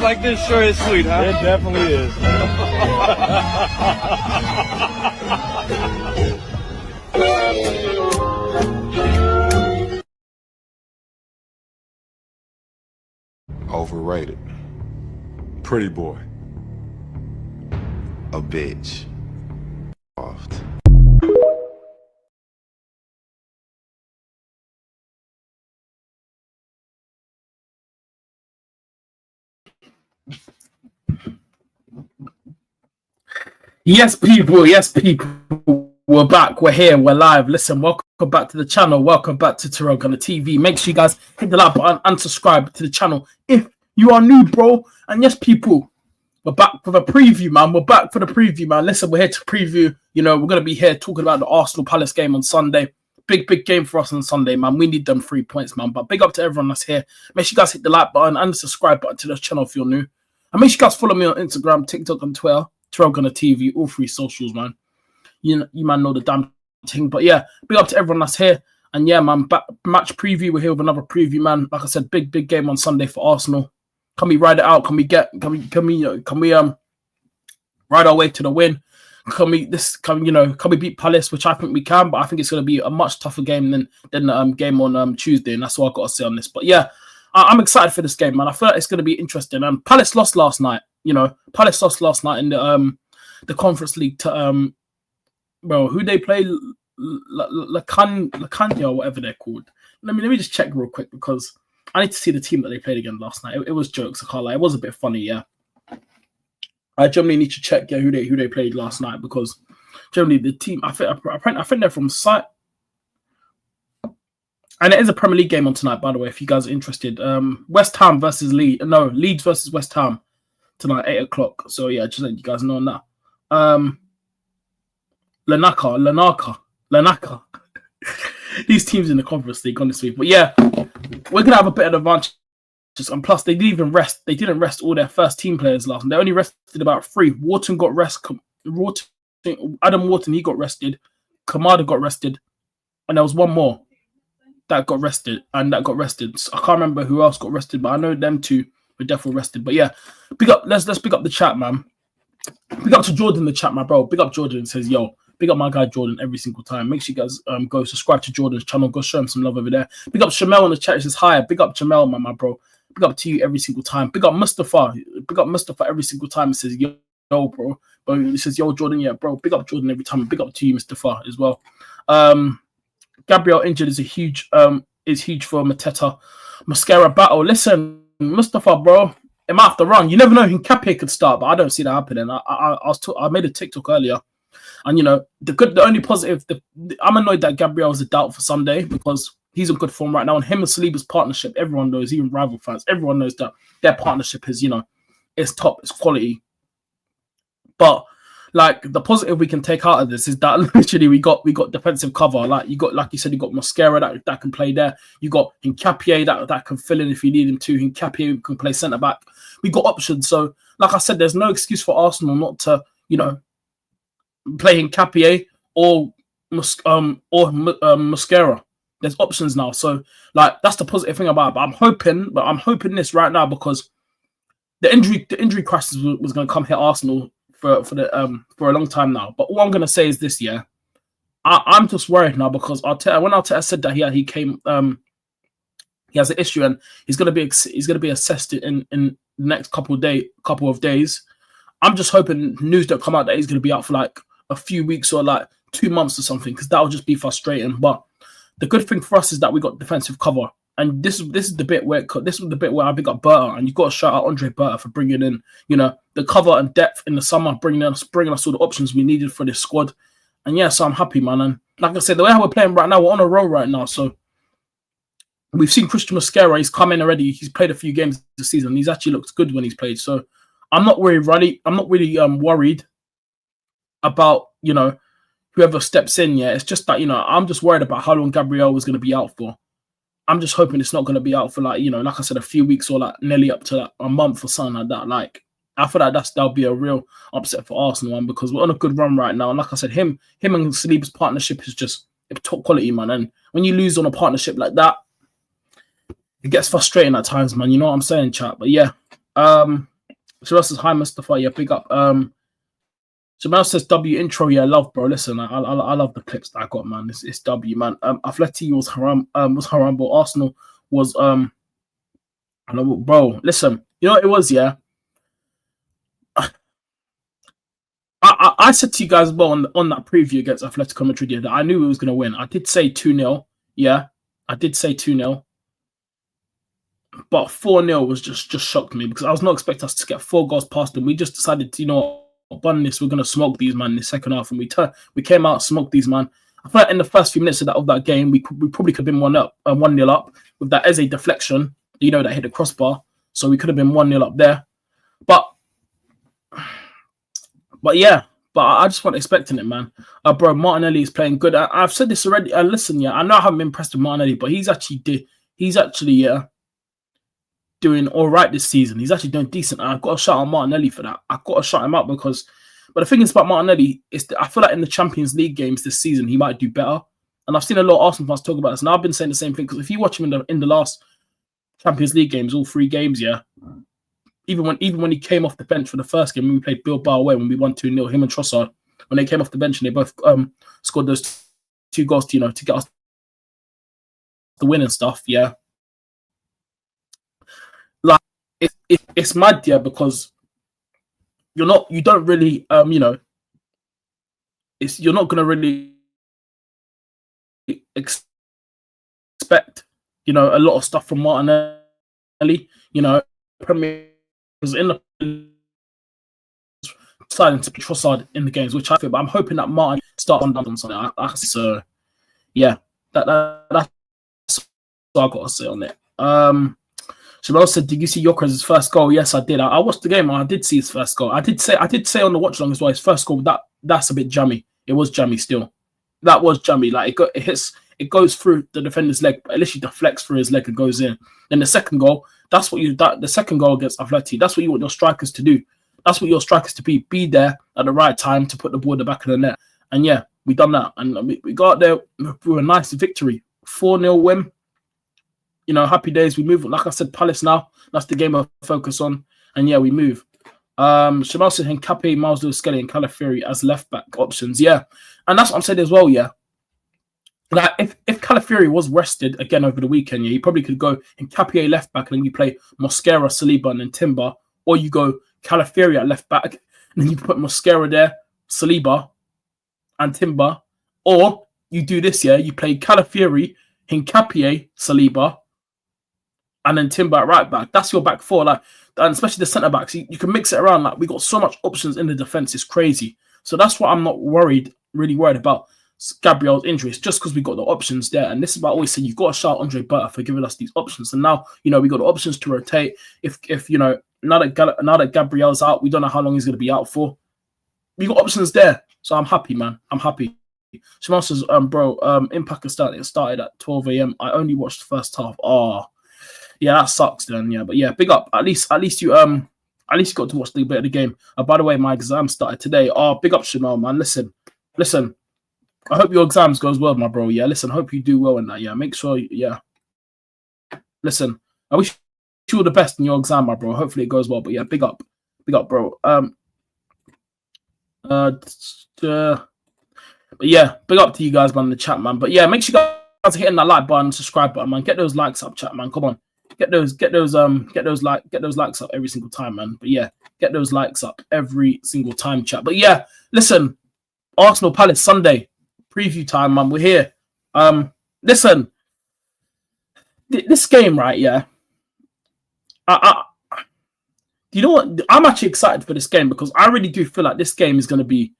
like this sure is sweet, huh? It definitely is. Overrated. Pretty boy. A bitch. Oft. Yes, people, we're back, we're here, we're live. Listen, welcome back to the channel, welcome back to TyrellgunnerTV. Make sure you guys hit the like button and subscribe to the channel if you are new, bro. And yes, people, we're back for the preview, man. We're back for the preview, man. Listen, we're here to preview. You know, we're going to be here talking about the Arsenal Palace game on Sunday. Big game for us on Sunday, man. We need them 3 points, man. But big up to everyone that's here. Make sure you guys hit the like button and the subscribe button to the channel if you're new. And make sure you guys follow me on Instagram, TikTok, and Twitter. TyrellgunnerTV, all 3 socials, man. You man know the damn thing. But yeah, big up to everyone that's here. And yeah, man, match preview. We're here with another preview, man. Like I said, big game on Sunday for Arsenal. Can we ride it out? Can we ride our way to the win? Can we beat Palace, which I think we can, but I think it's going to be a much tougher game than the game on Tuesday, and that's all I've got to say on this. But yeah, I'm excited for this game, man. I feel like it's going to be interesting. Palace lost last night. You know, Palace lost last night in the Conference League to who they play, Lacania or whatever they're called. Let me just check real quick because I need to see the team that they played again last night. It was jokes, I can't lie. It was a bit funny, yeah. I generally need to check who they played last night because generally the team I think they're from site. And it is a Premier League game on tonight, by the way, if you guys are interested. West Ham versus Leeds. No, Leeds versus West Ham tonight, 8 o'clock. So, yeah, just letting you guys know on that. Lanaka. These teams in the Conference League, honestly. But, yeah, we're going to have a bit of advantage. And plus, they didn't rest all their first team players last night. They only rested about 3. Wharton got rest. Adam Wharton, he got rested. Kamada got rested. And there was one more that got rested. So I can't remember who else got rested, but I know them two were definitely rested. But yeah, let's pick up the chat, man. Big up to Jordan in the chat, my bro. Big up Jordan. Says, yo, big up my guy Jordan every single time. Make sure you guys go subscribe to Jordan's channel. Go show him some love over there. Big up Shamel in the chat. He says, hi. Big up Jamel, my bro. Big up to you every single time. Big up Mustafa. Big up Mustafa every single time. It says, yo, bro. But he says, yo, Jordan, yeah, bro. Big up Jordan every time. Big up to you, Mustafa, as well. Gabriel injured is huge for Mateta. Mascara battle. Listen, Mustafa, bro, it might have to run. You never know. Hincapié could start, but I don't see that happening. I made a TikTok earlier, and you know the only positive. I'm annoyed that Gabriel is a doubt for Sunday because he's in good form right now, and him and Saliba's partnership, everyone knows, even rival fans, everyone knows that their partnership is is top, it's quality. But like the positive we can take out of this is that literally we got defensive cover. Like you said, you got Mascara that can play there. You got Hincapié that can fill in if you need him to. Hincapié can play centre back. We got options. So like I said, there's no excuse for Arsenal not to play Hincapié or Mascara. There's options now. So like that's the positive thing about it. But I'm hoping this right now because the injury crisis was going to come hit Arsenal for a long time now. But all I'm gonna say is this: I'm just worried now because when Arteta said that he has an issue and he's gonna be assessed in the next couple of days. I'm just hoping news don't come out that he's gonna be out for like a few weeks or like 2 months or something because that would just be frustrating. But the good thing for us is that we got defensive cover. And this is the bit where I big up Berta, and you've got to shout out Andre Berta for bringing in, the cover and depth in the summer, bringing us all the options we needed for this squad. And yeah, so I'm happy, man. And like I said, the way how we're playing right now, we're on a roll right now. So we've seen Christian Mascara. He's come in already. He's played a few games this season. He's actually looked good when he's played. So I'm not really worried about whoever steps in. Yeah, it's just that I'm just worried about how long Gabriel was going to be out for. I'm just hoping it's not going to be out for like I said, a few weeks or like nearly up to like a month or something like that. Like I feel like that'll be a real upset for Arsenal, man, because we're on a good run right now. And like I said, him and Saliba's partnership is just top quality, man. And when you lose on a partnership like that, it gets frustrating at times, man. You know what I'm saying, chat? But yeah, So else is hi Mustafa, yeah, big up. Jamal says W intro, yeah, love, bro. Listen, I love the clips that I got, man. It's W, man. Atleti was haram, but Arsenal was bro. Listen, you know what it was, yeah. I said to you guys as well on that preview against Atletico Madrid that I knew it was going to win. I did say 2-0. Yeah, I did say 2-0. But 4-0 was just shocked me because I was not expecting us to get 4 goals past them. We just decided to, bun this, we're going to smoke these, man, in the second half. And we came out, smoked these, man. I feel like in the first few minutes of that game, we probably could have been 1-0 up with that Eze deflection, that hit the crossbar. So we could have been 1-0 up there. But yeah, I just wasn't expecting it, man. Bro, Martinelli is playing good. I've said this already. Listen, yeah, I know I haven't been impressed with Martinelli, but he's actually doing all right this season. He's actually doing decent. And I've got to shout out Martinelli for that. I've got to shout him out but the thing is about Martinelli is that I feel like in the Champions League games this season, he might do better. And I've seen a lot of Arsenal fans talk about this, and I've been saying the same thing because if you watch him in the last Champions League games, all 3 games, yeah, even when he came off the bench for the first game when we played Bilbao away when we won 2-0, him and Trossard, when they came off the bench and they both scored those 2 goals to get us the win and stuff, yeah. Like it's mad, yeah, because you're not gonna really expect a lot of stuff from Martinelli, Premier was in the deciding to be Trossard in the games, which I feel, but I'm hoping that Martin starts on something. So yeah, that's what I got to say on it. Shabelle said, "Did you see Yokeres' first goal?" Yes, I did. I watched the game and I did see his first goal. I did say on the watch along as well. His first goal, that's a bit jammy. It was jammy still. That was jammy. Like it goes through the defender's leg, but at least he deflects through his leg and goes in. And the second goal, the second goal against Atleti, that's what you want your strikers to do. That's what your strikers to be. Be there at the right time to put the ball in the back of the net. And yeah, we done that. And we got there with a nice victory. 4-0 win. Happy days. We move. Like I said, Palace now. That's the game I focus on. And yeah, we move. Shamal said Hincapié, Miles Lewis-Skelly, and Calafiori as left back options. Yeah, and that's what I'm saying as well. Yeah, like if Calafiori was rested again over the weekend, yeah, you probably could go Hincapié left back, and then you play Mosquera, Saliba, and then Timber, or you go Calafiori at left back, and then you put Mosquera there, Saliba, and Timber, or you do this. Yeah, you play Calafiori, Hincapié, Saliba, and then Timber at right back. That's your back 4, like, and especially the centre backs. You can mix it around. Like, we got so much options in the defense. It's crazy. So that's what I'm not really worried about Gabriel's injuries, just because we got the options there. And this is what I always say. You've got to shout Andre Berta for giving us these options. And now, we got the options to rotate. If now that Gabriel's out, we don't know how long he's going to be out for. We got options there. So I'm happy, man. I'm happy. Shamal says, Impact is starting. It started at 12 a.m. I only watched the first half. Oh, yeah, that sucks then. Yeah, but yeah, big up. At least you got to watch the bit of the game. By the way, my exam started today. Oh, big up, Shamal, man. Listen. I hope your exams goes well, my bro. Yeah, listen. Hope you do well in that. Yeah, make sure. Yeah. Listen, I wish you all the best in your exam, my bro. Hopefully it goes well. But yeah, big up, bro. But yeah, big up to you guys, man, in the chat, man. But yeah, make sure you guys are hitting that like button, subscribe button, man. Get those likes up, chat, man. Come on, get those likes up every single time, man. But yeah, get those likes up every single time, chat. But yeah, listen, Arsenal Palace Sunday preview time, man. We're here. Listen, this game, right? Yeah, you know what? I'm actually excited for this game because I really do feel like this game is going to be.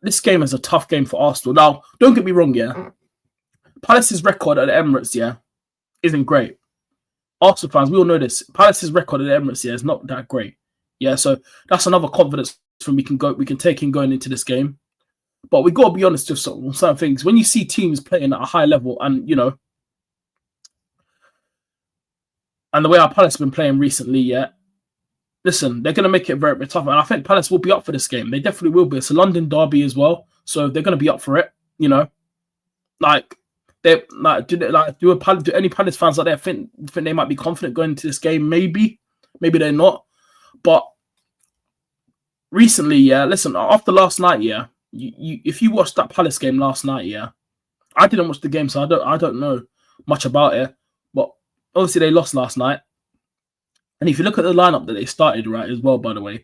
This game is a tough game for Arsenal. Now, don't get me wrong, yeah. Palace's record at the Emirates, yeah, isn't great. Arsenal fans, we all know this. Palace's record at the Emirates, yeah, is not that great. Yeah, so that's another confidence from we can take in going into this game. But we got to be honest with certain things. When you see teams playing at a high level, and and the way our Palace have been playing recently, yeah. Listen, they're going to make it very, very tough. And I think Palace will be up for this game. They definitely will be. It's a London derby as well. So they're going to be up for it, do any Palace fans out there think they might be confident going into this game? Maybe they're not. But recently, yeah. Listen, after last night, yeah. If you watched that Palace game last night, yeah. I didn't watch the game, so I don't know much about it. But obviously they lost last night. And if you look at the lineup that they started, right, as well, by the way,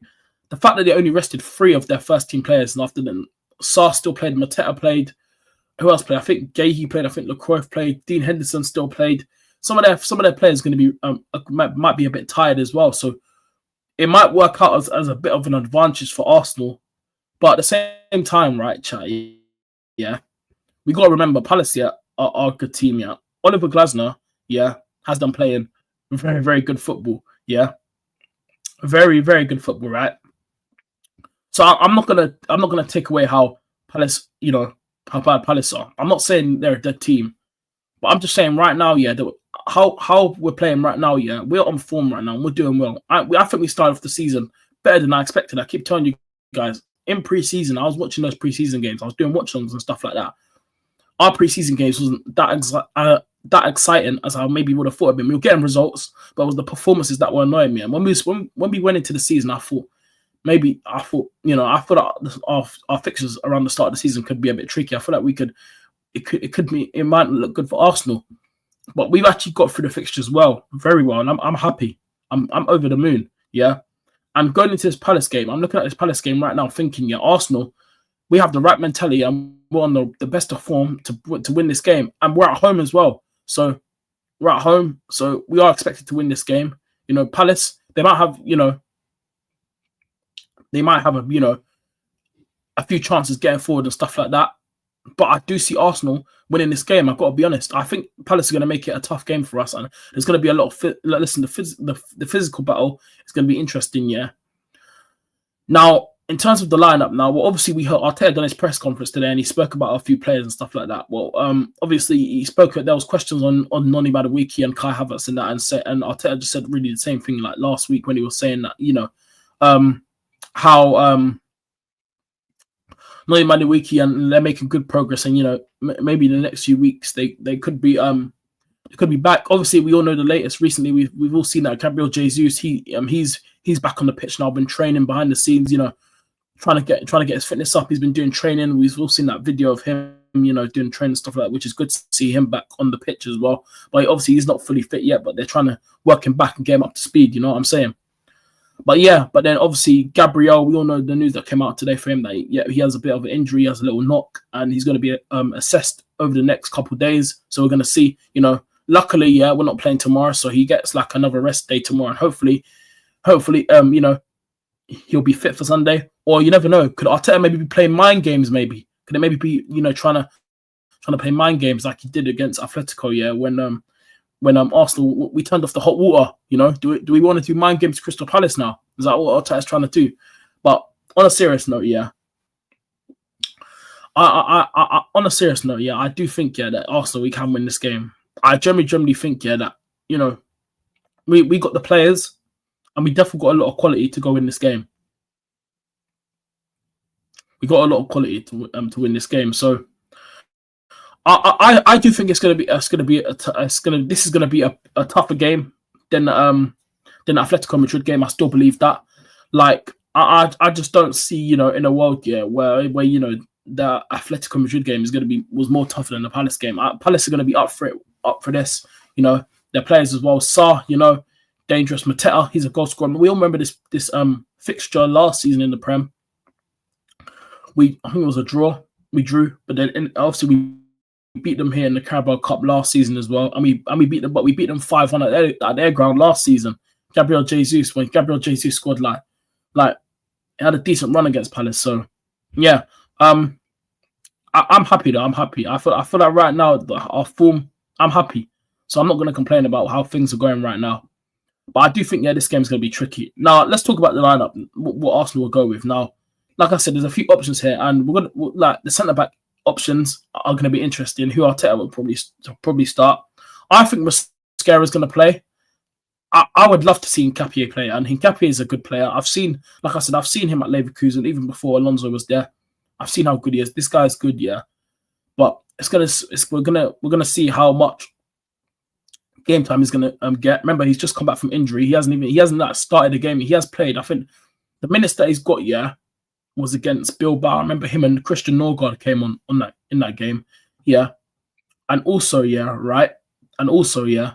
the fact that they only rested 3 of their first team players, and after them, Sarr still played, Mateta played. Who else played? I think Gahey played. I think LaCroix played. Dean Henderson still played. Some of their players going to be might be a bit tired as well. So it might work out as a bit of an advantage for Arsenal. But at the same time, right, chat, yeah, we got to remember Palace, yeah, are a good team, yeah. Oliver Glasner, yeah, has done playing very, very good football, yeah. Very, very good football, right? So I'm not gonna take away how Palace, how bad Palace are. I'm not saying they're a dead team, but I'm just saying right now, yeah, that how we're playing right now, yeah, we're on form right now and we're doing well. I think we started off the season better than I expected. I keep telling you guys, in pre-season, I was watching those pre-season games. I was doing watch-alongs and stuff like that. Our pre-season games wasn't that exciting as I maybe would have thought it'd been. We were getting results, but it was the performances that were annoying me. And when we went into the season, I thought our fixtures around the start of the season could be a bit tricky. I feel like it might look good for Arsenal, but we've actually got through the fixtures very well, and I'm happy. I'm over the moon. Yeah, and going into this Palace game, I'm looking at this Palace game right now, thinking, yeah, Arsenal, we have the right mentality and we're on the best of form to win this game, and we're at home as well. So we're at home, so we are expected to win this game. Palace, they might have a few chances getting forward and stuff like that. But I do see Arsenal winning this game. I've got to be honest. I think Palace are going to make it a tough game for us, and there's going to be a lot of the physical battle is going to be interesting. Yeah. Now, in terms of the lineup, obviously we heard Arteta done his press conference today, and he spoke about a few players and stuff like that. Well, obviously he spoke. There was questions on Noni Madueke and Kai Havertz and that, and Arteta just said really the same thing like last week when he was saying that how Noni Madueke and they're making good progress, and maybe in the next few weeks they could be back. Obviously, we all know the latest. Recently, we've all seen that Gabriel Jesus, he's back on the pitch now. Been training behind the scenes, trying to get his fitness up. He's been doing training. We've all seen that video of him, doing training stuff like that, which is good to see him back on the pitch as well. But obviously, he's not fully fit yet. But they're trying to work him back and get him up to speed. You know what I'm saying? But then obviously Gabriel, we all know the news that came out today for him that he has a bit of an injury, he has a little knock, and he's going to be assessed over the next couple of days. So we're going to see, luckily, we're not playing tomorrow, so he gets like another rest day tomorrow, and hopefully, he'll be fit for Sunday. Or you never know, could Arteta maybe be playing mind games? Maybe could it maybe be trying to play mind games like he did against Atletico? Yeah, when Arsenal, we turned off the hot water, do we want to do mind games to Crystal Palace now? Is that what Arteta's trying to do? But on a serious note, on a serious note, I do think, that Arsenal, we can win this game. I generally think, that, we got the players and we definitely got a lot of quality to go in this game. We got a lot of quality to win this game. So I do think this is going to be a tougher game than the Atletico Madrid game. I still believe that. Like I just don't see in a world where the Atletico Madrid game was more tougher than the Palace game. Palace are going to be up for this. Their players as well. Sarr, dangerous. Mateta, he's a goal scorer. We all remember this fixture last season in the Prem. I think it was a draw. We drew, but then obviously we beat them here in the Carabao Cup last season as well. And we beat them, but we beat them 5-1 at their ground last season. When Gabriel Jesus scored like he had a decent run against Palace. So yeah, I'm happy though. I'm happy. I feel like right now our form, I'm happy. So I'm not going to complain about how things are going right now. But I do think this game's going to be tricky. Now let's talk about the lineup. What Arsenal will go with now. Like I said, there's a few options here, and we're gonna the centre back options are going to be interesting. Who Arteta will probably start. I think Mosquera is going to play. I would love to see Nketiah play, and Nketiah is a good player. I've seen him at Leverkusen even before Alonso was there. I've seen how good he is. This guy's good, yeah. But we're gonna see how much game time he's gonna get. Remember, he's just come back from injury. He hasn't started the game. He has played, I think, The minutes that he's got, yeah, was against Bilbao. I remember him and Christian Norgard came on that in that game. Yeah. And also, yeah, right. And also, yeah,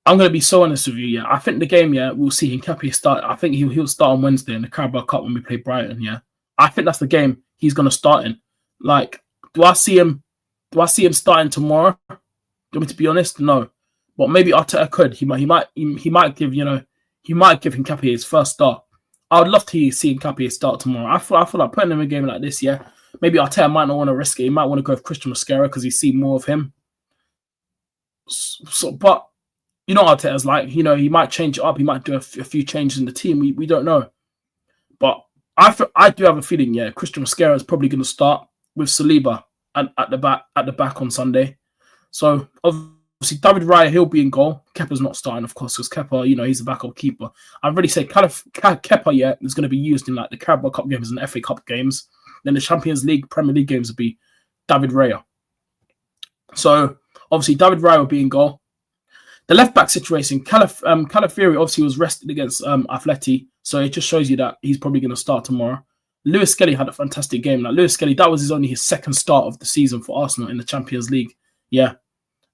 I'm gonna be so honest with you. Yeah, I think the game, yeah, we'll see Nketiah start. I think he'll start on Wednesday in the Carabao Cup when we play Brighton. Yeah, I think that's the game he's gonna start in. Like, do I see him? Do I see him starting tomorrow? Do you want me to be honest? No, but maybe Arteta could. He might give Nketiah his first start. I would love to see Nketiah start tomorrow. I feel like putting him in a game like this. Yeah, maybe Arteta might not want to risk it. He might want to go with Christian Mosquera because he's seen more of him. So, but you know Arteta's like, he might change it up. He might do a few changes in the team. We don't know. But I do have a feeling, yeah, Christian Mosquera is probably going to start with Saliba at the back on Sunday. So obviously David Raya, he'll be in goal. Kepa's not starting, of course, because Kepa, he's a backup keeper. I've already said Kepa, yeah, is going to be used in like the Carabao Cup games and the FA Cup games. Then the Champions League, Premier League games will be David Raya. So obviously David Raya will be in goal. The left back situation, Calafiori obviously was rested against Atleti, so it just shows you that he's probably going to start tomorrow. Lewis Skelly had a fantastic game. Like Lewis Skelly, that was only his second start of the season for Arsenal in the Champions League. Yeah,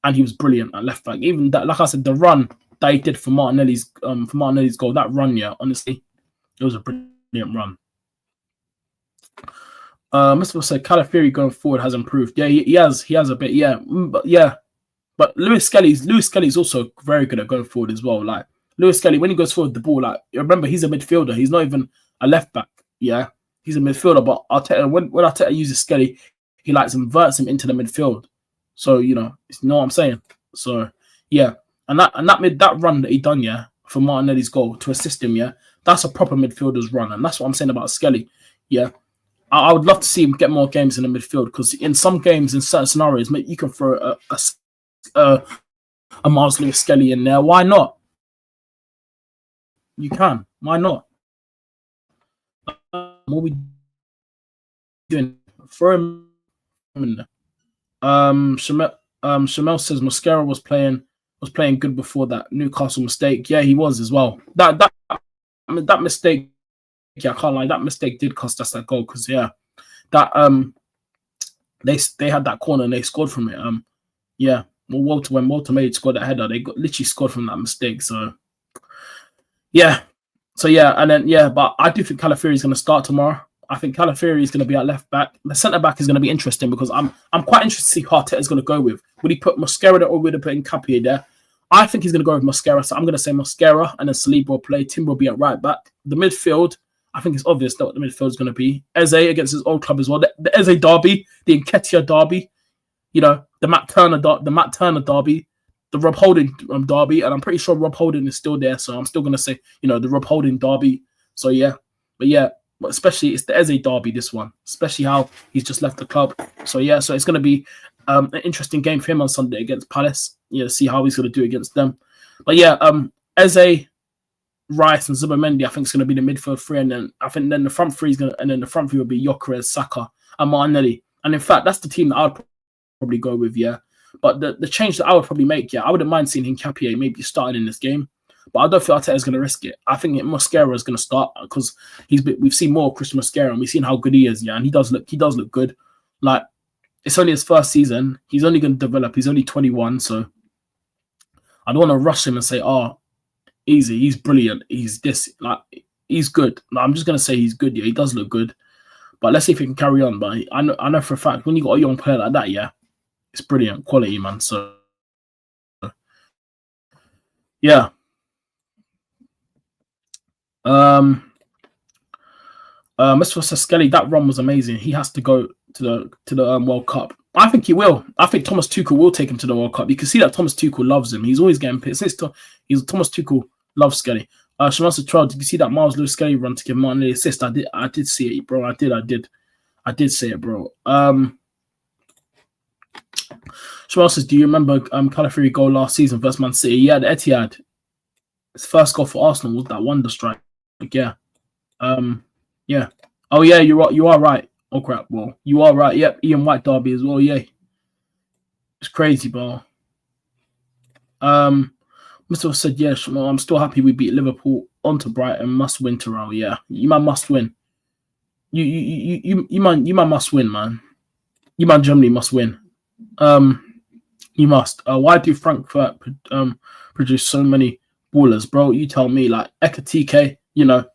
and he was brilliant at left back. Even that, like I said, the run that he did for Martinelli's goal, that run, yeah, honestly, it was a brilliant run. Mr. said Calafiori going forward has improved. Yeah, he has a bit. Yeah, but yeah. But Lewis Skelly's also very good at going forward as well. Like Lewis Skelly, when he goes forward the ball, like remember he's a midfielder. He's not even a left back. Yeah, he's a midfielder. But Arteta, when Arteta uses Skelly, he inverts him into the midfield. So you know what I'm saying. So yeah, and that run that he done, yeah, for Martinelli's goal to assist him, yeah, that's a proper midfielder's run, and that's what I'm saying about Skelly. Yeah, I would love to see him get more games in the midfield because in some games, in certain scenarios, you can throw a Miles Lewis Skelly in there. Why not? You can. Why not? What we doing? Throw him in there. Shamel says Mosquera was playing good before that Newcastle mistake. Yeah, he was as well. That mistake. Yeah, I can't lie. That mistake did cost us that goal because that they had that corner and they scored from it. Yeah. Well, when Walter made scored that header, they literally scored from that mistake. So, yeah. And then, but I do think Calafiori is going to start tomorrow. I think Calafiori is going to be at left back. The centre back is going to be interesting because I'm quite interested to see who Arteta is going to go with. Would he put Mosquera there or would he put Nketiah there? I think he's going to go with Mosquera. So I'm going to say Mosquera and then Saliba will play. Tim will be at right back. The midfield, I think it's obvious what the midfield is going to be. Eze against his old club as well. The Eze derby, the Nketiah derby. The Matt Turner derby, the Rob Holding derby, and I'm pretty sure Rob Holding is still there, so I'm still gonna say, the Rob Holding derby. So but especially it's the Eze derby, this one, especially how he's just left the club. So so it's gonna be an interesting game for him on Sunday against Palace. See how he's gonna do against them. But Eze, Rice, and Zubimendi, I think it's gonna be the midfield three, and then I think the front three will be Gyökeres, Saka, and Martinelli. And in fact, that's the team that I'd probably go with, but the change that I would probably make, I wouldn't mind seeing Nketiah maybe starting in this game, but I don't feel Arteta is going to risk it. I think Mosquera is going to start because we've seen more of Christian Mosquera and we've seen how good he is, and he does look good. Like it's only his first season, he's only going to develop. He's only 21, so I don't want to rush him and say, "Oh, easy, he's brilliant, he's this, he's good." I'm just going to say he's good. Yeah, he does look good, but let's see if he can carry on. But I know for a fact when you got a young player like that, it's brilliant quality, man. So, yeah. Mr. Skelly, that run was amazing. He has to go to the World Cup. I think he will. I think Thomas Tuchel will take him to the World Cup. You can see that Thomas Tuchel loves him. He's always getting pissed. Thomas Tuchel loves Skelly. Shamasa Troll, did you see that Miles Lewis Skelly run to give Martinelli an assist? I did see it, bro. I did see it, bro. Shamasa says, do you remember Calafiori goal last season versus Man City? Yeah, the Etihad. His first goal for Arsenal was that wonder strike. Yeah. Yeah. Oh yeah, you are right. Oh crap, bro. You are right. Yep, Ian White derby as well, yeah. It's crazy, bro. Mr. said, yeah, I'm still happy we beat Liverpool on to Brighton. Must win, Tyrell. Yeah, you man must win. You man must win, man. You man Germany must win. You must. Why do Frankfurt produce so many ballers, bro? You tell me. Like Ekatike, you know,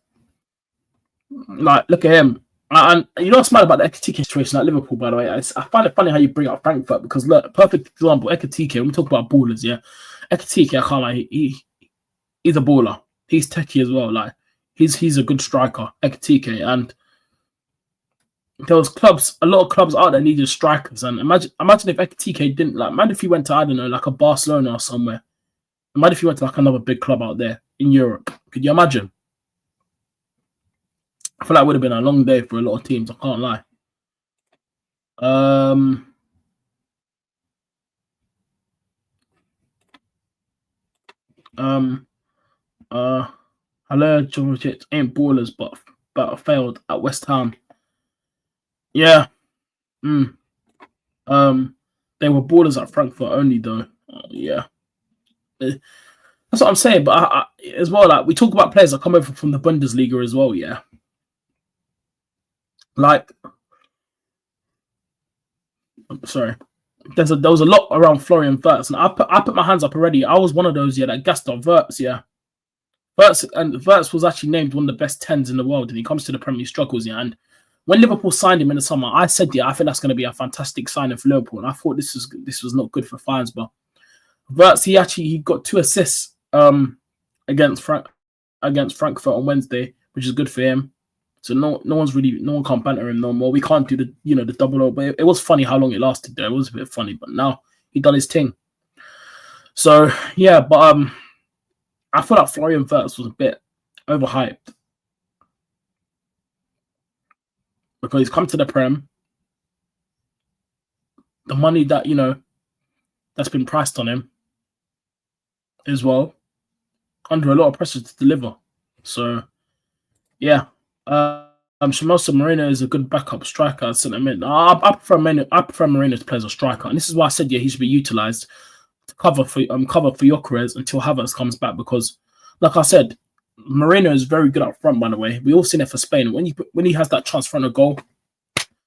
like look at him. And you know what's mad about the Ekatike situation at Liverpool, by the way? I find it funny how you bring up Frankfurt because look, perfect example, Ekatike. When we talk about ballers, yeah, Ekatike, I can't lie, he's a baller. He's techie as well. Like he's a good striker, Ekatike, and there was clubs, a lot of clubs out there needed strikers. And imagine if Ekatike didn't like. Imagine if he went to, I don't know, like a Barcelona or somewhere. Imagine if he went to like another big club out there in Europe. Could you imagine? I feel like it would have been a long day for a lot of teams. I can't lie. Hello, George. Ain't ballers, but failed at West Ham. Yeah. They were ballers at Frankfurt only, though. Yeah. That's what I'm saying. But I, as well, like we talk about players that come over from the Bundesliga as well. Yeah. Like, sorry, there was a lot around Florian Wirtz, and I put my hands up already. I was one of those, yeah, that gassed on Wirtz, yeah. Wirtz was actually named one of the best 10s in the world, and he comes to the Premier League struggles, yeah. And when Liverpool signed him in the summer, I said, yeah, I think that's going to be a fantastic signing for Liverpool, and I thought this was not good for fans, but Wirtz, he got 2 assists against Frankfurt on Wednesday, which is good for him. So no one can banter him no more. We can't do the double up. But it was funny how long it lasted there. It was a bit funny, but now he done his thing. So yeah, but I feel like Florian Wirtz was a bit overhyped because he's come to the Prem. The money that that's been priced on him as well, under a lot of pressure to deliver. So yeah. Shimosa Moreno is a good backup striker at centre mid. I prefer Moreno to play as a striker, and this is why I said he should be utilised to cover for Gyökeres until Havertz comes back. Because, like I said, Moreno is very good up front. By the way, we all seen it for Spain. When he has that chance front of goal,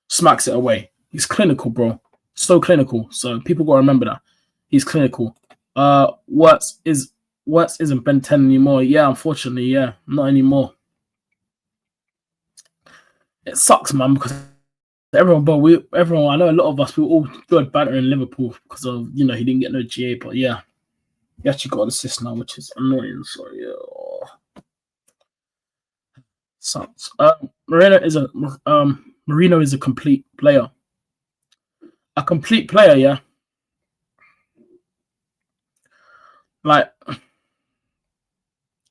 smacks it away. He's clinical, bro. So clinical. So people got to remember that he's clinical. Wirtz isn't Ben 10 anymore. Yeah, unfortunately, yeah, not anymore. It sucks, man, because everyone, I know a lot of us, we all enjoyed bantering Liverpool because of, he didn't get no GA, but yeah, he actually got an assist now, which is annoying. So yeah, sucks. Moreno is a complete player. A complete player, yeah. Like,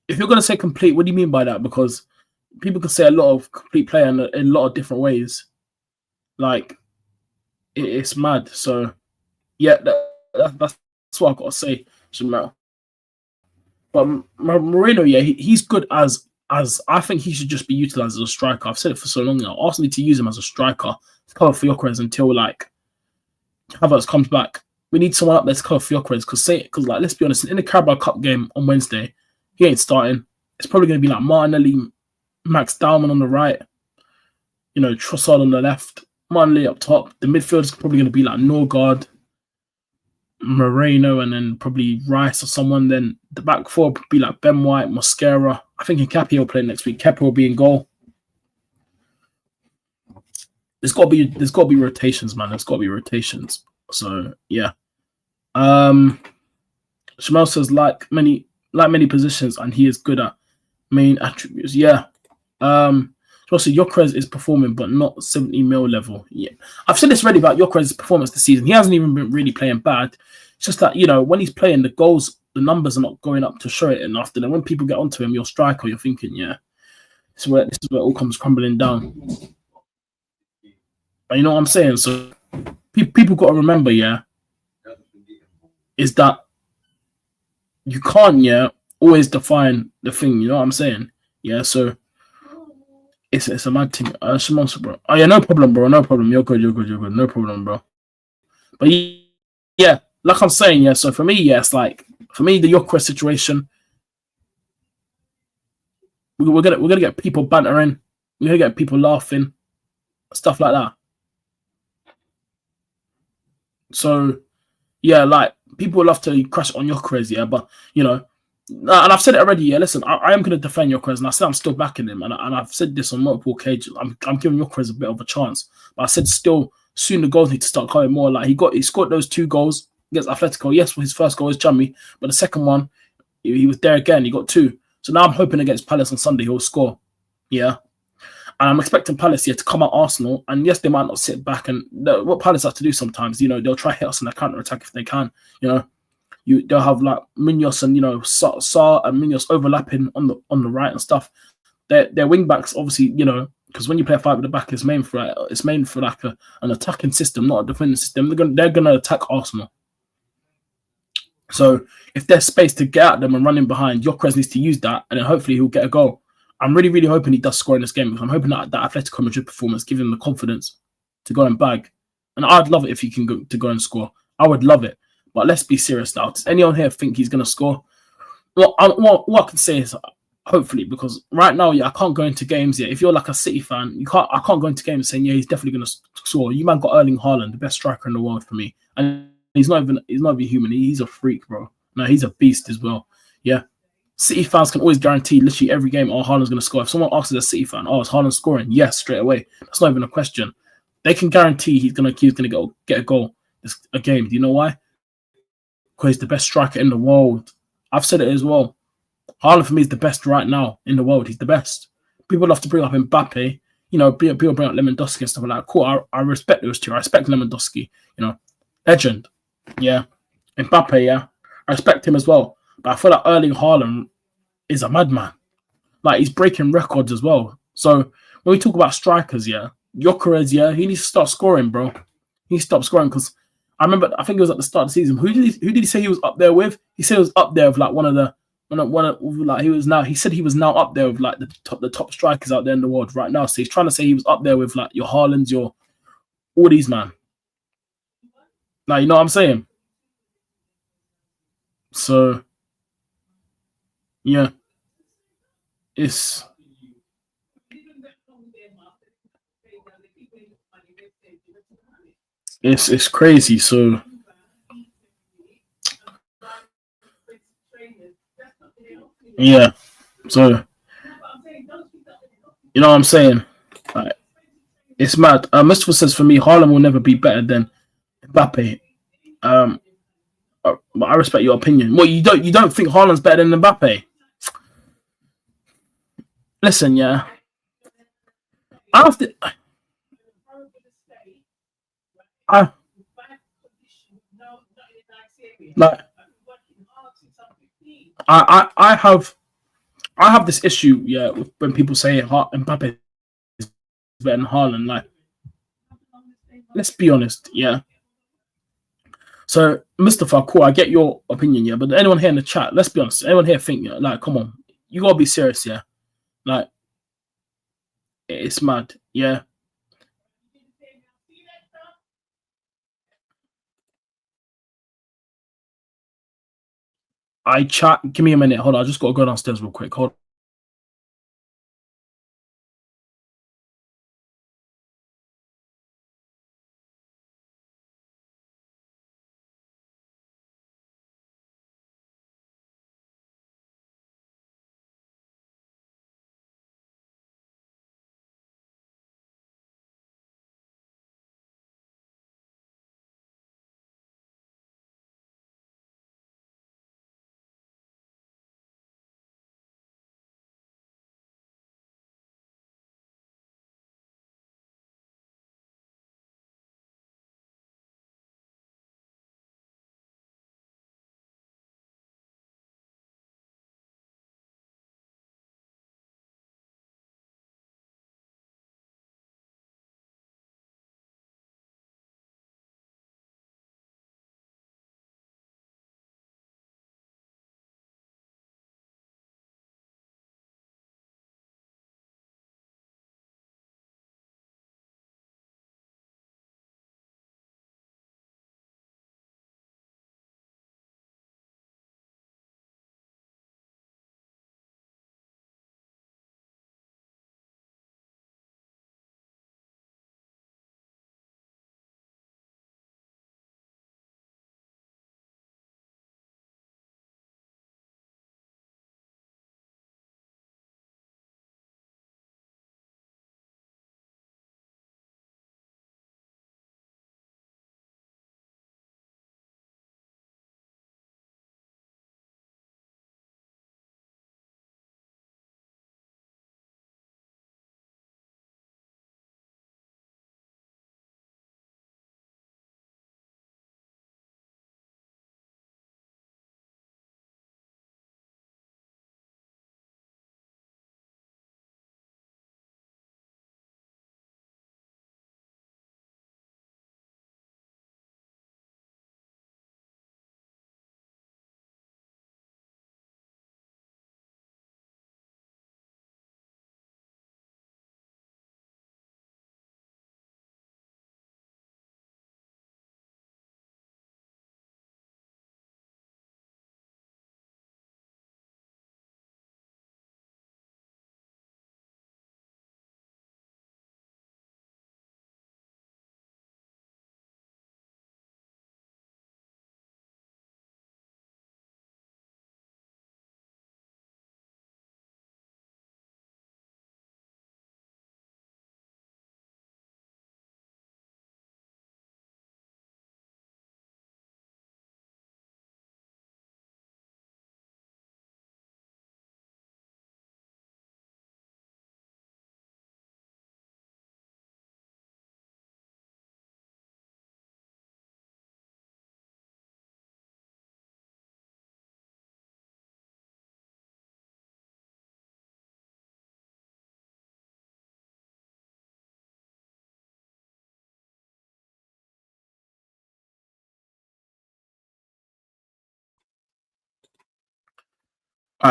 if you're gonna say complete, what do you mean by that? Because people can say a lot of complete player in a lot of different ways. Like, it's mad. So, yeah, that's what I've got to say, Jamal. But Moreno, yeah, he's good as I think he should just be utilised as a striker. I've said it for so long now. Arsenal need to use him as a striker to cover for Gyökeres until, like, Havertz comes back. We need someone up there to cover for Gyökeres because, like, let's be honest, in the Carabao Cup game on Wednesday, he ain't starting. It's probably going to be like Martinelli, Max Dowman on the right, Trossard on the left, Martinelli up top. The midfield is probably going to be like Norgard, Moreno, and then probably Rice or someone. Then the back four would be like Ben White, Mosquera. I think Kepa will play next week. Kepa will be in goal. There's got to be rotations, man. There's got to be rotations. So yeah. Shamal says like many positions, and he is good at main attributes. Yeah. Also, Gyökeres is performing, but not 70 mil level. Yeah, I've said this already about Gyökeres' performance this season. He hasn't even been really playing bad. It's just that when he's playing, the goals, the numbers are not going up to show it enough. And then when people get onto him, your striker, you're thinking, yeah, this is where it all comes crumbling down. But you know what I'm saying? So people got to remember, yeah, is that you can't, always define the thing. You know what I'm saying? Yeah, so. It's a mad thing. Shimosa, bro. Oh yeah, no problem, bro. No problem. You're good. No problem, bro. But yeah, like I'm saying, yeah. So for me, yeah, it's like the Gyökeres situation. We're gonna get people bantering. We're gonna get people laughing, stuff like that. So yeah, like people love to crash on Gyökeres, yeah, but you know, and I've said it already. Yeah, listen, I am going to defend Gyökeres, and I said I'm still backing him, and I've said this on multiple occasions. I'm giving Gyökeres a bit of a chance, but I said still soon the goals need to start coming more. Like he scored those 2 goals against Atletico. Yes, his first goal was chummy, but the second one he was there again. He got 2. So now I'm hoping against Palace on Sunday he'll score. Yeah. And I'm expecting Palace here to come at Arsenal. And yes, they might not sit back. And what Palace have to do sometimes, you know, they'll try hit us in the counter attack if they can. You know, they'll have like Munoz and Sarr and Munoz overlapping on the right and stuff. Their wing backs, obviously, you know, because when you play a 5 at the back, it's made for like an attacking system, not a defending system. They're gonna attack Arsenal. So if there's space to get at them and run in behind, Gyökeres needs to use that, and then hopefully he'll get a goal. I'm really, really hoping he does score in this game, because I'm hoping that Atletico Madrid performance gives him the confidence to go and bag. And I'd love it if he can go and score. I would love it. But let's be serious now. Does anyone here think he's going to score? Well, what I can say is hopefully, because right now, yeah, I can't go into games yet. If you're like a City fan, I can't go into games saying, yeah, he's definitely going to score. You man got Erling Haaland, the best striker in the world for me. And he's not even human. He's a freak, bro. No, he's a beast as well. Yeah. City fans can always guarantee literally every game, oh, Haaland's going to score. If someone asks a City fan, oh, is Haaland scoring? Yes, straight away. That's not even a question. They can guarantee he's going to get a goal a game. Do you know why? Because he's the best striker in the world. I've said it as well. Haaland for me is the best right now in the world. He's the best. People love to bring up Mbappe. You know, people bring up Lewandowski and stuff like that. Cool, I respect those two. I respect Lewandowski. You know, legend. Yeah. Mbappe, yeah. I respect him as well. But I feel like Erling Haaland is a madman. Like, he's breaking records as well. So when we talk about strikers, yeah, Gyökeres, yeah, he needs to start scoring, bro. He needs to stop scoring, because I remember, I think it was at the start of the season. Who did he say he was up there with? He said he was up there with like he said he was now up there with like the top strikers out there in the world right now. So he's trying to say he was up there with like your Haalands, your all these man. Like, you know what I'm saying? So yeah, it's crazy. So yeah, so you know what I'm saying? Like, it's mad. Mustafa says for me, Haaland will never be better than Mbappe. But I respect your opinion. Well, you don't think Haaland's better than Mbappe? Listen, yeah, I have to. I like. I have this issue, yeah, with when people say Mbappe is better than Haaland. Like, let's be honest, yeah. So, Mustafa, cool, I get your opinion, yeah, but anyone here in the chat, let's be honest, anyone here think, yeah, like, come on, you gotta be serious, yeah. Like, it's mad, yeah. Give me a minute, hold on, I just gotta go downstairs real quick. Hold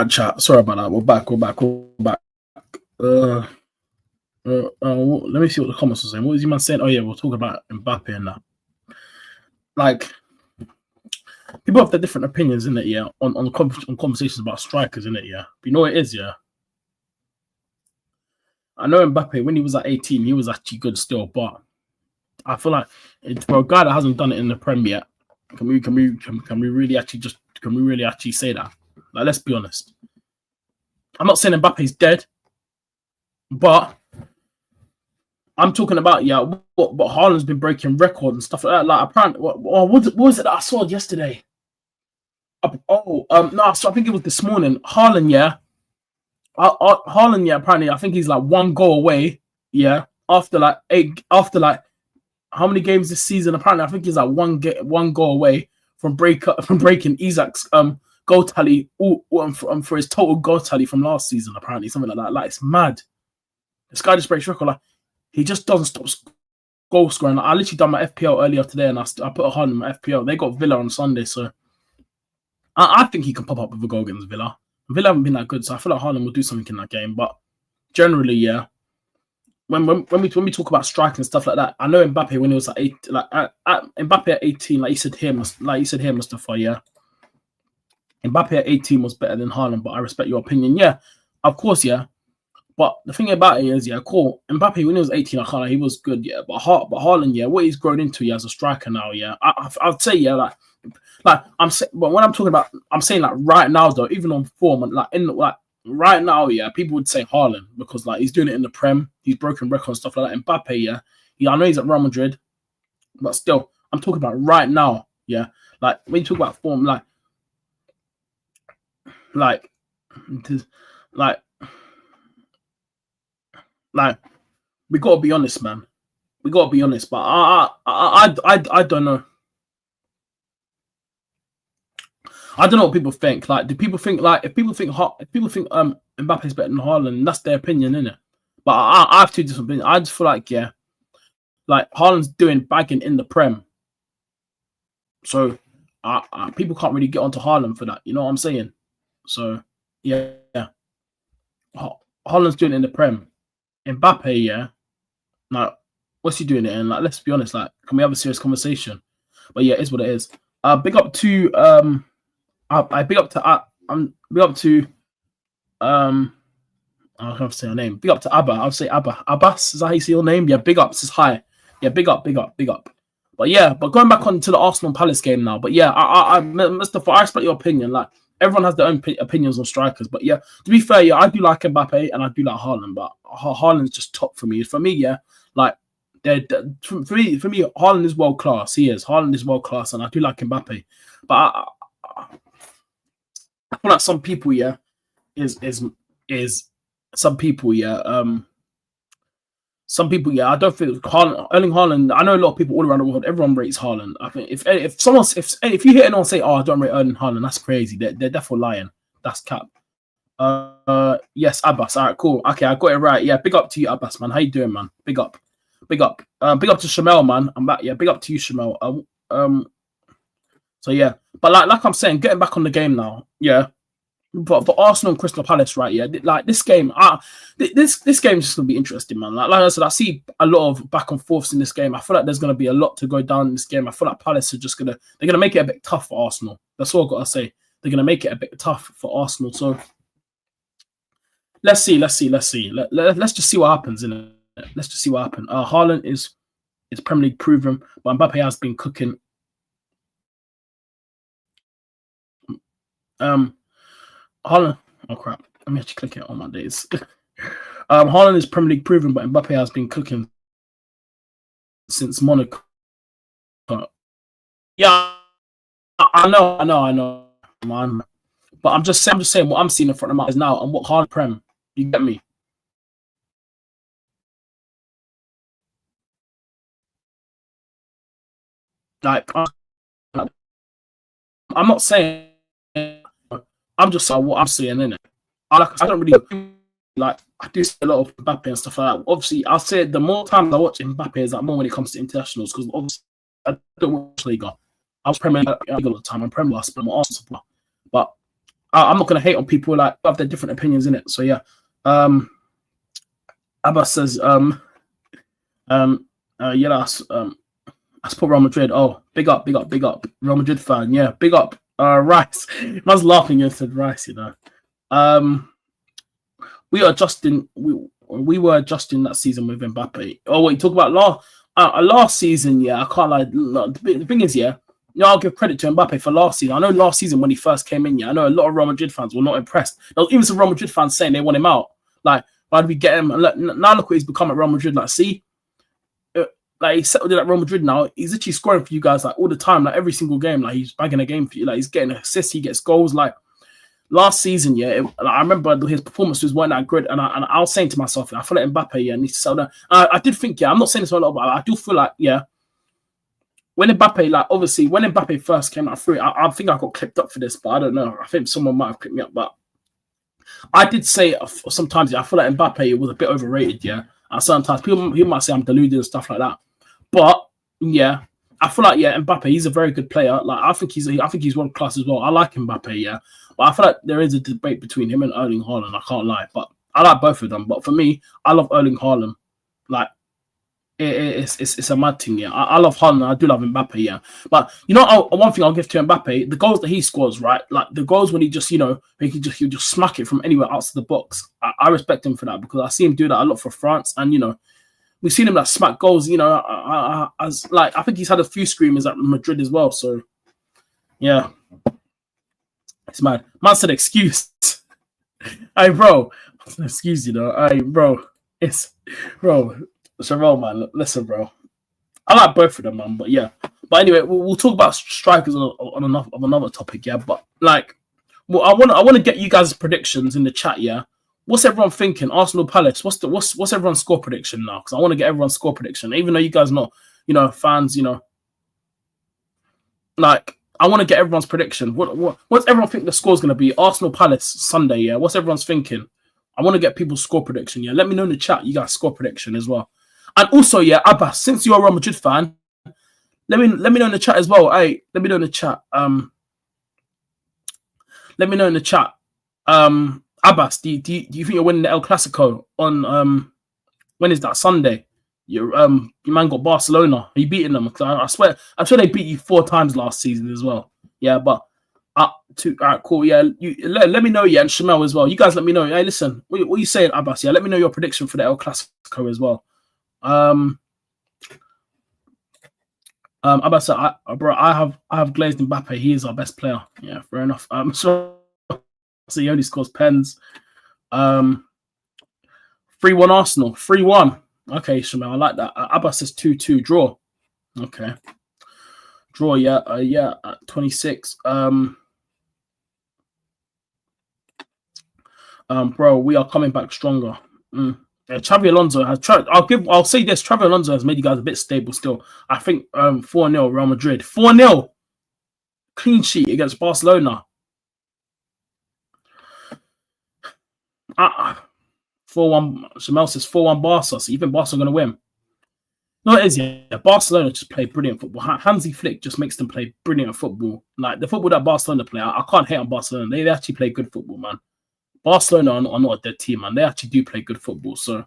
Chat. Sorry about that. We're back. Let me see what the comments are saying. What was you man saying? Oh yeah, we'll talk about Mbappe and that. Like, people have their different opinions, in it, yeah, on conversations about strikers, in it, yeah. But you know what it is, yeah. I know Mbappe, when he was at 18, he was actually good still, but I feel like for a guy that hasn't done it in the Prem yet, can we really actually say that? Like, let's be honest. I'm not saying Mbappe's dead, but I'm talking about, yeah, what Haaland's been breaking records and stuff like that. Like, apparently, what was it that I saw yesterday? No, so I think it was this morning. Haaland, yeah. Haaland, yeah, apparently, I think he's like one goal away, yeah. After how many games this season? Apparently, I think he's like one goal away from breaking Isaac's goal tally for his total goal tally from last season. Apparently, something like that. Like, it's mad. This guy just breaks record. Like, he just doesn't stop goal scoring. Like, I literally done my FPL earlier today, and I put a Haaland in my FPL. They got Villa on Sunday, so I think he can pop up with a goal against Villa. Villa haven't been that good, so I feel like Haaland will do something in that game. But generally, yeah. When we talk about striking and stuff like that, I know Mbappe when he was at Mbappe at 18, like you said here, Mustafa, yeah. Mbappe at 18 was better than Haaland, but I respect your opinion. Yeah, of course, yeah. But the thing about it is, yeah, cool. Mbappe when he was 18, he was good, yeah. But Haaland, yeah, what he's grown into, yeah, as a striker now, yeah. I'd say, yeah, but when I'm talking about, I'm saying like right now though, even on form, and right now, yeah, people would say Haaland because like he's doing it in the Prem, he's broken records and stuff like that. Mbappe, yeah, I know he's at Real Madrid, but still, I'm talking about right now, yeah. Like when you talk about form, like we gotta be honest, man. We gotta be honest, but I don't know. I don't know what people think. Like, do people think if people think Mbappe's better than Haaland, that's their opinion, innit? But I have two different opinions. I just feel like, yeah, like Haaland's doing bagging in the Prem, so people can't really get onto Haaland for that. You know what I'm saying? So yeah. Haaland's doing it in the Prem. Mbappe, yeah. Like, what's he doing it in? Like, let's be honest. Like, can we have a serious conversation? But yeah, it's what it is. Big up to I big up to I don't have to say her name. Big up to Abba. I'll say Abba. Abbas, is that how you say your name? Yeah, big up. This is hi. Yeah, big up. But yeah, but going back on to the Arsenal Palace game now. But yeah, Mustafa, I respect your opinion. Like, everyone has their own opinions on strikers. But yeah, to be fair, yeah, I do like Mbappe and I do like Haaland, but Haaland's just top for me. For me, yeah, like for me, Haaland is world class. He is. Haaland is world class, and I do like Mbappe. But I feel like some people, yeah, some people, yeah, I don't think Erling Haaland. I know a lot of people all around the world. Everyone rates Haaland. I think if you hear anyone say, "Oh, I don't rate Erling Haaland," that's crazy. They're definitely lying. That's cap. Yes, Abbas. All right, cool. Okay, I got it right. Yeah, big up to you, Abbas, man. How you doing, man? Big up. Big up to Shamel, man. I'm back. Yeah, big up to you, Shamel. So yeah, but like I'm saying, getting back on the game now. Yeah. But for Arsenal and Crystal Palace, right? Yeah, like this game, this game is just gonna be interesting, man. Like I said, I see a lot of back and forths in this game. I feel like there's gonna be a lot to go down in this game. I feel like Palace are they're gonna make it a bit tough for Arsenal. That's all I gotta say. They're gonna make it a bit tough for Arsenal. So let's see. Let's just see what happens in it. Let's just see what happens. Haaland is Premier League proven, but Mbappe has been cooking. Haaland, oh crap, let me actually click it on my days. Haaland is Premier League proven, but Mbappe has been cooking since Monaco. Yeah, I know, man. But I'm just saying what I'm seeing in front of my eyes now and what Haaland Prem. You get me? Like, I'm not saying. I'm just saying what I'm seeing in it. I don't really like. I do see a lot of Mbappe and stuff like that. Obviously, I'll say the more times I watch Mbappe is like more when it comes to internationals, because obviously I don't watch Liga. I was Premier League all the time. I'm Premier League, but I'm Arsenal. But I'm not gonna hate on people like have their different opinions in it. So yeah, Abbas says yeah, that's put Real Madrid. Oh, big up, Real Madrid fan. Yeah, big up. Rice. I was laughing and said Rice. You know, we are adjusting. We were adjusting that season with Mbappe. Oh, wait, talk about last season. Yeah, I can't lie. The thing is, yeah, you know, I'll give credit to Mbappe for last season. I know last season when he first came in, yeah, I know a lot of Real Madrid fans were not impressed. There was even some Real Madrid fans saying they want him out. Like, why did we get him? Now look what he's become at Real Madrid. Like, see, like he's settled in at Real Madrid now. He's literally scoring for you guys like all the time, like every single game. Like he's bagging a game for you. Like he's getting assists, he gets goals. Like last season, yeah, I remember his performances weren't that good, and I was saying to myself, I feel like Mbappe, yeah, needs to settle down. I did think, yeah, I'm not saying this a lot, but I do feel like, yeah, when Mbappe, like obviously when Mbappe first came out through, I think I got clipped up for this, but I don't know. I think someone might have clipped me up, but I did say sometimes, yeah, I feel like Mbappe was a bit overrated, yeah. And sometimes people might say I'm deluded and stuff like that, but yeah, I feel like Mbappe, he's a very good player. Like I think he's world class as well. I like Mbappe, yeah, but I feel like there is a debate between him and Erling Haaland. I can't lie, but I like both of them. But for me, I love Erling Haaland. Like it's a mad thing, yeah. I love Haaland. I do love Mbappe, yeah. But you know, one thing I'll give to Mbappe, the goals that he scores, right? Like the goals when he just, he'll just smack it from anywhere outside the box. I respect him for that because I see him do that a lot for France, and we've seen him like smack goals. I think he's had a few screamers at Madrid as well. So yeah, it's mad. Man said excuse. Hey bro, excuse Hey bro, Sherelle, man. Listen, bro. I like both of them, man. But yeah. But anyway, we'll talk about strikers on another topic, yeah. But like, well, I want to get you guys' predictions in the chat, yeah. What's everyone thinking? Arsenal Palace. What's everyone's score prediction now? Because I want to get everyone's score prediction, even though you guys not fans. Like I want to get everyone's prediction. What's everyone think the score's going to be? Arsenal Palace Sunday. Yeah. What's everyone's thinking? I want to get people's score prediction. Yeah. Let me know in the chat. You guys score prediction as well. And also, yeah, Abbas, since you're a Real Madrid fan, let me know in the chat as well. Hey, let me know in the chat. Let me know in the chat. Abbas, do you think you're winning the El Clasico on when is that? Sunday? Your man got Barcelona. Are you beating them? I swear, I'm sure they beat you 4 times last season as well. Yeah, but all right, cool. Yeah, let me know. Yeah, and Shamel as well. You guys, let me know. Hey, listen, what are you saying, Abbas? Yeah, let me know your prediction for the El Clasico as well. Abbas, bro, I have glazed Mbappe. He is our best player. Yeah, fair enough. So he only scores pens. 3-1 Arsenal. 3-1. Okay, Shamel, I like that. Abbas says 2-2 draw. Okay, draw. Yeah, yeah. 26. Bro, we are coming back stronger. Yeah, Xavi Alonso has. I'll say this: Xavi Alonso has made you guys a bit stable still. I think 4-0 Real Madrid. 4-0 clean sheet against Barcelona. 4-1. Shamel says 4-1 Barca. So you think Barca are going to win? No, it is. Yeah, Barcelona just play brilliant football. Hansi Flick just makes them play brilliant football. Like the football that Barcelona play, I can't hate on Barcelona. They actually play good football, man. Barcelona are not a dead team, man. They actually do play good football. So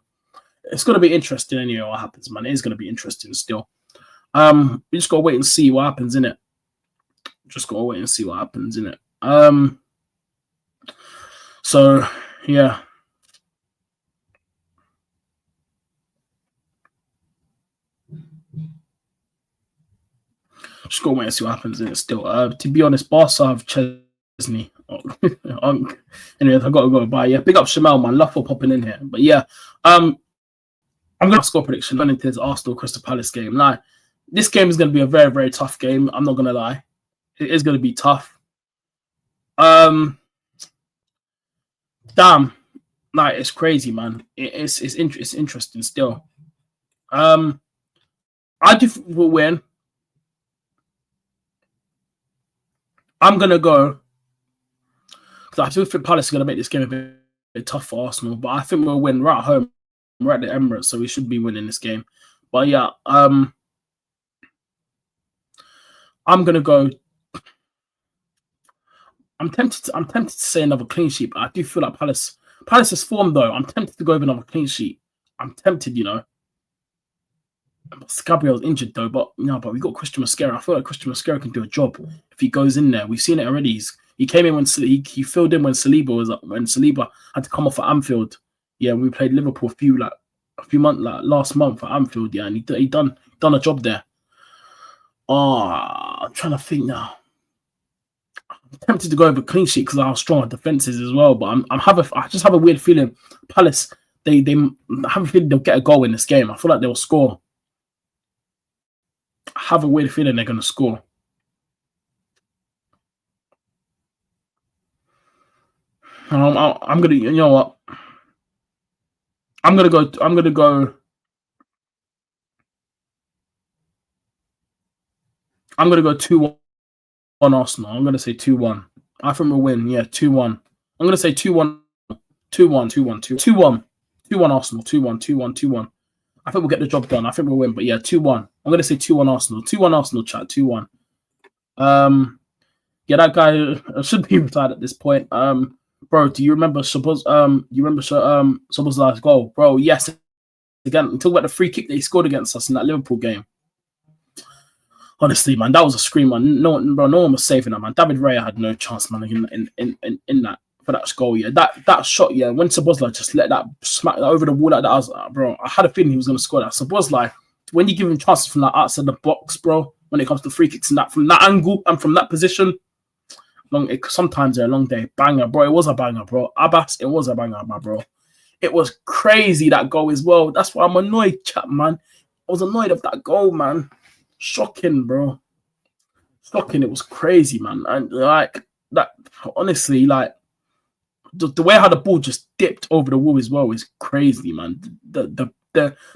it's going to be interesting anyway what happens, man. It is going to be interesting still. We just got to wait and see what happens in it. So, yeah. Just got to wait and see what happens in it still. To be honest, Barca have Chesney. Anyway, I gotta go by. Yeah, big up Shamel, man. Love for popping in here. But yeah, I'm gonna score prediction going into this Arsenal Crystal Palace game. Like, this game is gonna be a very, very tough game. I'm not gonna lie, it is gonna be tough. Damn, like it's crazy, man. It's interesting still. I do think we'll win. I'm gonna go. I do think Palace is going to make this game a bit tough for Arsenal, but I think we'll win right at home. We're at the Emirates, so we should be winning this game. But yeah, I'm going to go I'm tempted to say another clean sheet, but I do feel like Palace's form though. I'm tempted to go with another clean sheet. I'm tempted, you know. Gabriel's injured though, but but we got Christian Mosquera. I feel like Christian Mosquera can do a job if he goes in there. We've seen it already. He came in when he filled in when Saliba had to come off at Anfield. Yeah, we played Liverpool a few months last month at Anfield. Yeah, and he done a job there. I'm trying to think now. I'm tempted to go over clean sheet because of how strong our defense is as well. But I just have a weird feeling Palace I have a feeling they'll get a goal in this game. I feel like they'll score. I have a weird feeling they're going to score. I'm gonna, you know what? I'm gonna go 2-1 Arsenal. I'm gonna say 2-1. I think we'll win. Yeah, 2-1. I'm gonna say 2-1, 2-1, 2-1, 2-1, 2-1 Arsenal. 2-1, 2-1, 2-1. I think we'll get the job done. I think we'll win. But yeah, 2-1. I'm gonna say 2-1 Arsenal. 2-1 Arsenal. Chat 2-1. Yeah, that guy should be retired at this point. Bro, do you remember Szoboszlai's goal? Bro, yes. Again, talk about the free kick that he scored against us in that Liverpool game. Honestly, man, that was a scream, man. No one was saving that, man. David Raya had no chance, man, in that for that goal. Yeah, that shot, yeah. When Szoboszlai just let that smack over the wall like that, I was like, bro, I had a feeling he was gonna score that. Szoboszlai, when you give him chances from that outside the box, bro, when it comes to free kicks and that from that angle and from that position, sometimes they're a long day. Banger, bro. It was a banger, bro. Abbas, it was a banger, my bro. It was crazy, that goal as well. That's why I'm annoyed, chat, man. I was annoyed of that goal, man. Shocking, bro. Shocking. It was crazy, man. And like that, honestly, like the way how the ball just dipped over the wall as well is crazy, man. The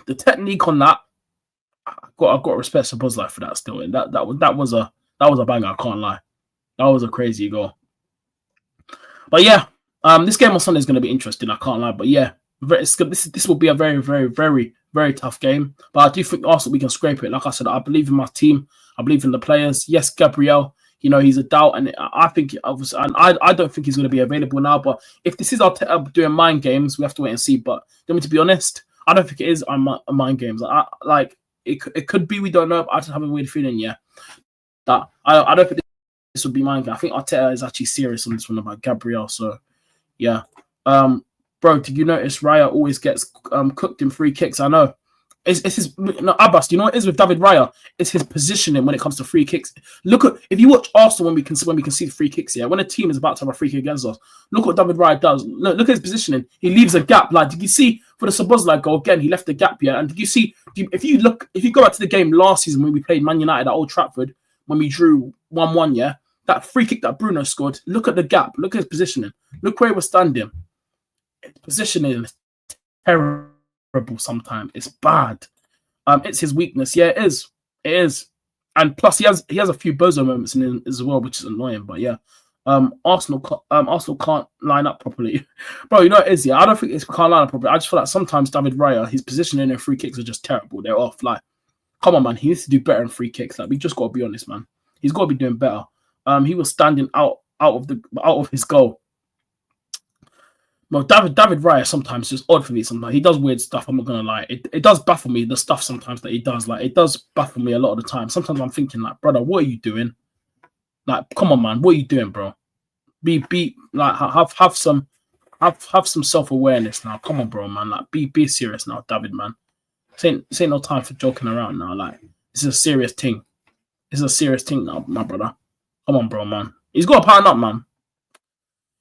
technique on that, I've got to respect Szoboszlai for that still. And that was a banger, I can't lie. That was a crazy goal. But yeah, this game on Sunday is going to be interesting. I can't lie. But yeah, this will be a very, very, very, very tough game. But I do think Arsenal, we can scrape it. Like I said, I believe in my team. I believe in the players. Yes, Gabriel, he's a doubt. And I think, I don't think he's going to be available now. But if this is our doing mind games, we have to wait and see. But to be honest, I don't think it is mind games. It could be, we don't know. But I just have a weird feeling, yeah. That I don't think this would be mine. I think Arteta is actually serious on this one about Gabriel. So, yeah. Bro, did you notice Raya always gets cooked in free kicks? I know. It's his Abbas. Do you know what it is with David Raya? It's his positioning when it comes to free kicks. If you watch Arsenal when we can see the free kicks. Yeah, when a team is about to have a free kick against us, look what David Raya does. Look at his positioning. He leaves a gap. Like, did you see for the Szoboszlai goal again? He left the gap here. And did you see? If you go back to the game last season when we played Man United at Old Trafford when we drew 1-1, yeah. That free kick that Bruno scored, look at the gap. Look at his positioning. Look where he was standing. His positioning is terrible sometimes. It's bad. It's his weakness. Yeah, it is. It is. And plus, he has a few bozo moments in him as well, which is annoying. But yeah, Arsenal can't line up properly. Bro, you know what it is, yeah? I don't think it's can't line up properly. I just feel like sometimes David Raya, his positioning and free kicks are just terrible. They're off. Like, come on, man. He needs to do better in free kicks. Like, we just got to be honest, man. He's got to be doing better. He was standing out of his goal. Well, David Raya sometimes is odd for me. Sometimes he does weird stuff. I'm not gonna lie. It does baffle me, the stuff sometimes that he does. Like, it does baffle me a lot of the time. Sometimes I'm thinking, like, brother, what are you doing? Like, come on, man, what are you doing, bro? Be like, have some self-awareness now. Come on, bro, man. Like, be serious now, David, man. This ain't no time for joking around now. Like, this is a serious thing. This is a serious thing now, my brother. Come on, bro, man. He's got to pattern up, man.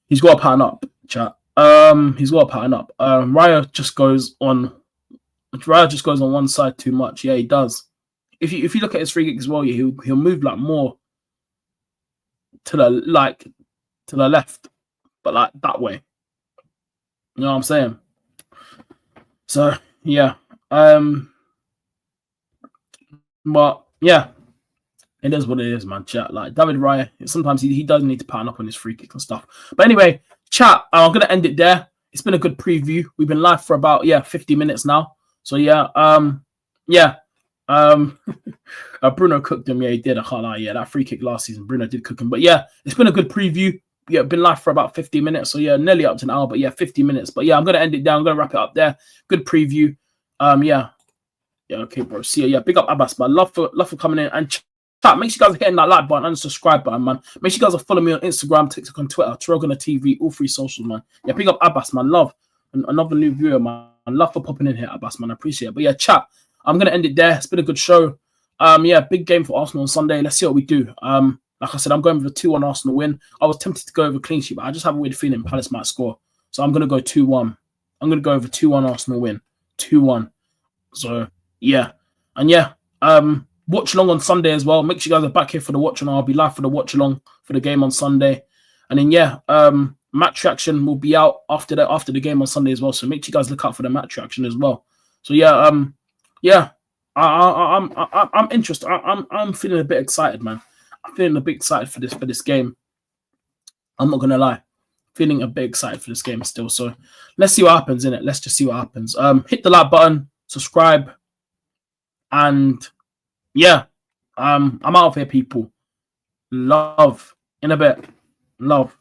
He's got to pattern up, chat. He's got to pattern up. Raya just goes on one side too much. Yeah, he does. If you look at his free kick as well, yeah, he'll move like more to the left, but like that way. You know what I'm saying? So yeah. But yeah. It is what it is, man. Chat, like David Raya, sometimes he does need to pattern up on his free kicks and stuff. But anyway, chat, I'm gonna end it there. It's been a good preview. We've been live for about 50 minutes now. So yeah, Bruno cooked him. Yeah, he did. I can't lie. Yeah, that free kick last season, Bruno did cook him. But yeah, it's been a good preview. yeah, been live for about 50 minutes. So yeah, nearly up to an hour, but yeah, 50 minutes. But yeah, I'm gonna end it down. I'm gonna wrap it up there. Good preview. Yeah. Yeah, okay, bro. See ya. Yeah, big up Abbas, man. Love for coming in and chat. Make sure you guys are hitting that like button and subscribe button, man. Make sure you guys are following me on Instagram, TikTok, and Twitter. TyrellgunnerTV, all 3 socials, man. Yeah, big up Abbas, man. Love. Another new viewer, man. Love for popping in here, Abbas, man. I appreciate it. But yeah, chat. I'm gonna end it there. It's been a good show. Yeah, big game for Arsenal on Sunday. Let's see what we do. Like I said, I'm going with a 2-1 Arsenal win. I was tempted to go over clean sheet, but I just have a weird feeling Palace might score. So I'm gonna go 2-1. I'm gonna go over 2-1 Arsenal win. 2-1. So yeah. And yeah, watch along on Sunday as well. Make sure you guys are back here for the watch along. I'll be live for the watch along for the game on Sunday. And then yeah, match reaction will be out after the game on Sunday as well. So make sure you guys look out for the match reaction as well. So yeah, yeah, I'm interested. I'm feeling a bit excited, man. I'm feeling a bit excited for this game. I'm not gonna lie, feeling a bit excited for this game still. So let's see what happens in it. Let's just see what happens. Hit the like button, subscribe. And yeah, I'm out of here, people. Love in a bit. Love.